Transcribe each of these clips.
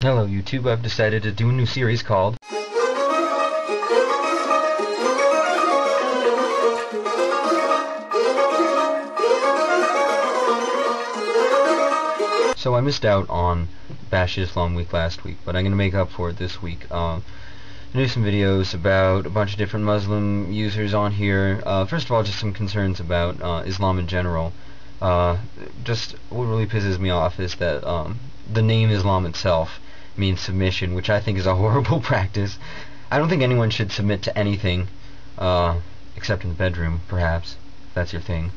Hello YouTube, I've decided to do a new series called So I missed out on Bash Islam Week last week, but I'm going to make up for it this week. Do some videos about a bunch of different Muslim users on here. First of all, just some concerns about Islam in general. Just what really pisses me off is that the name Islam itself means submission, which I think is a horrible practice. I don't think anyone should submit to anything, except in the bedroom, perhaps, if that's your thing.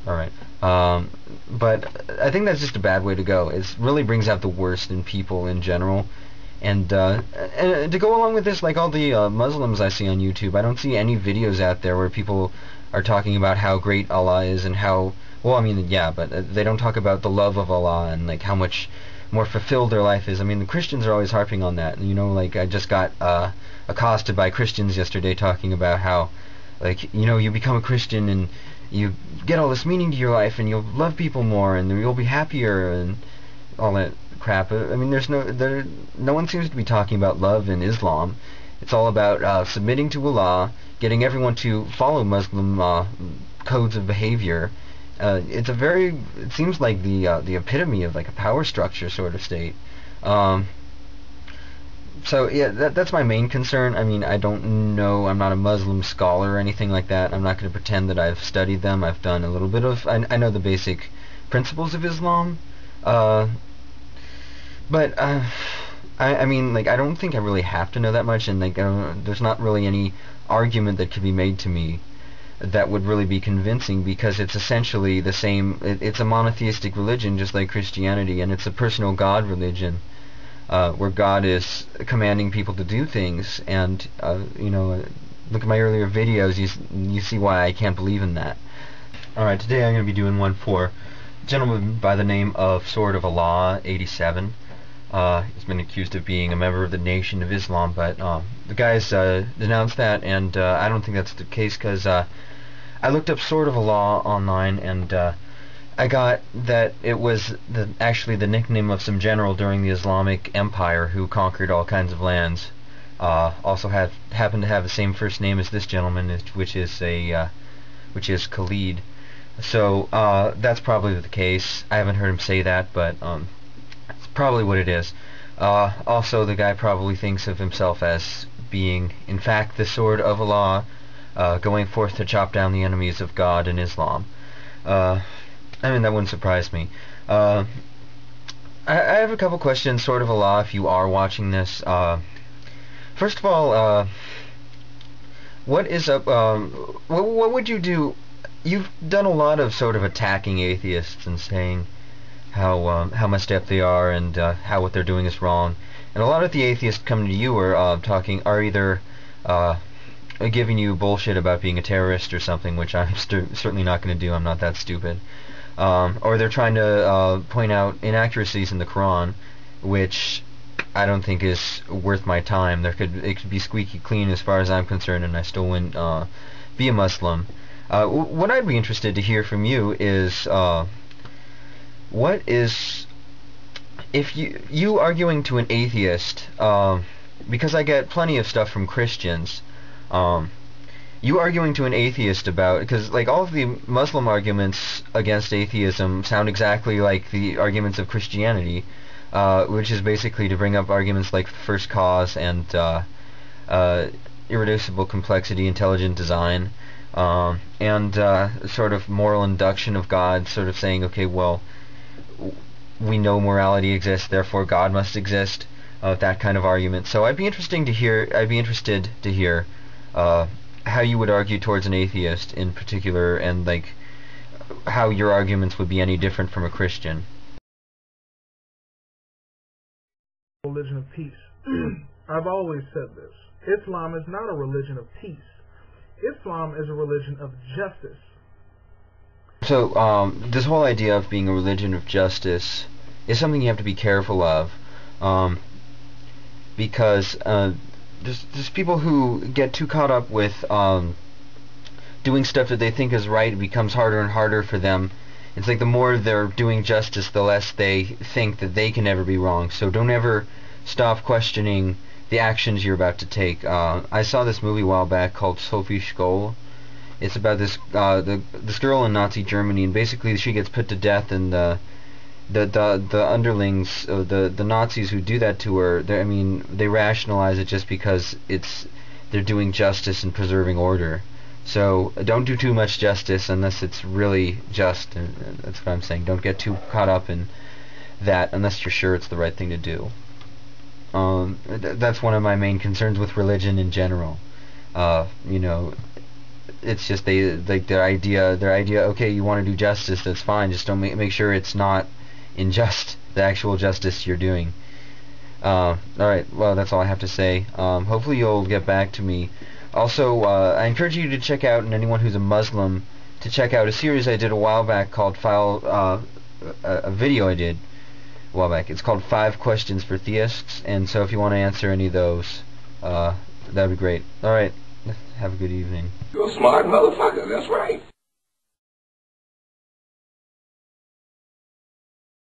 Alright. But I think that's just a bad way to go. It really brings out the worst in people in general. And to go along with this, like all the Muslims I see on YouTube, I don't see any videos out there where people are talking about how great Allah is and how, well, I mean, yeah, but they don't talk about the love of Allah and like how much more fulfilled their life is. I mean, the Christians are always harping on that. You know, like I just got accosted by Christians yesterday talking about how, like, you know, you become a Christian and you get all this meaning to your life and you'll love people more and you'll be happier and all that crap. I mean, no one seems to be talking about love in Islam. It's all about submitting to Allah, getting everyone to follow Muslim codes of behavior. It seems like the epitome of like a power structure sort of state. So yeah, that's my main concern. I mean, I don't know, I'm not a Muslim scholar or anything like that. I'm not going to pretend that I've studied them. I've done a little bit of, I know the basic principles of Islam, but I mean, like, I don't think I really have to know that much, and like, there's not really any argument that could be made to me that would really be convincing, because it's essentially the same. It's a monotheistic religion, just like Christianity, and it's a personal God religion, where God is commanding people to do things. And you know, look at my earlier videos. You see why I can't believe in that. All right, today I'm going to be doing one for a gentleman by the name of Sword of Allah 87. He's been accused of being a member of the Nation of Islam, but the guy's denounced that, and I don't think that's the case, because I looked up Sword of Allah online, and I got that it was actually the nickname of some general during the Islamic Empire who conquered all kinds of lands. Also happened to have the same first name as this gentleman, which is Khalid. So that's probably the case. I haven't heard him say that, but it's probably what it is. Also, the guy probably thinks of himself as being, in fact, the Sword of Allah, going forth to chop down the enemies of God in Islam. I mean, that wouldn't surprise me. I have a couple questions, Sword of Allah, if you are watching this. First of all, what is up? What would you do? You've done a lot of sort of attacking atheists and saying how messed up they are, and how what they're doing is wrong. And a lot of the atheists coming to you are either giving you bullshit about being a terrorist or something, which I'm certainly not going to do. I'm not that stupid. Or they're trying to point out inaccuracies in the Quran, which I don't think is worth my time. It could be squeaky clean as far as I'm concerned, and I still wouldn't be a Muslim. What I'd be interested to hear from you is what is, if you arguing to an atheist, because I get plenty of stuff from Christians, you arguing to an atheist about, because like all of the Muslim arguments against atheism sound exactly like the arguments of Christianity, which is basically to bring up arguments like first cause and irreducible complexity, intelligent design, and sort of moral induction of God, sort of saying, okay, well, we know morality exists, therefore God must exist, that kind of argument. So I'd be interested to hear how you would argue towards an atheist in particular, and like how your arguments would be any different from a Christian. Religion of peace. I've always said this. Islam is not a religion of peace. Islam is a religion of justice. So this whole idea of being a religion of justice is something you have to be careful of, because there's people who get too caught up with doing stuff that they think is right. It becomes harder and harder for them it's like the more they're doing justice, the less they think that they can ever be wrong. So don't ever stop questioning the actions you're about to take. I saw this movie a while back called Sophie Scholl. It's about this girl in Nazi Germany, and basically she gets put to death, and the underlings, the Nazis who do that to her, I mean, they rationalize it just because they're doing justice and preserving order. So don't do too much justice unless it's really just, and that's what I'm saying. Don't get too caught up in that unless you're sure it's the right thing to do. That's one of my main concerns with religion in general. You know, it's just their idea. Okay, you want to do justice, that's fine. Just don't make sure it's not unjust. The actual justice you're doing. All right. Well, that's all I have to say. Hopefully you'll get back to me. Also, I encourage you to check out, and anyone who's a Muslim, to check out a series I did a while back called a video I did a while back. It's called 5 Questions for Theists, and so if you want to answer any of those, that'd be great. All right. Have a good evening. You're a smart motherfucker, that's right.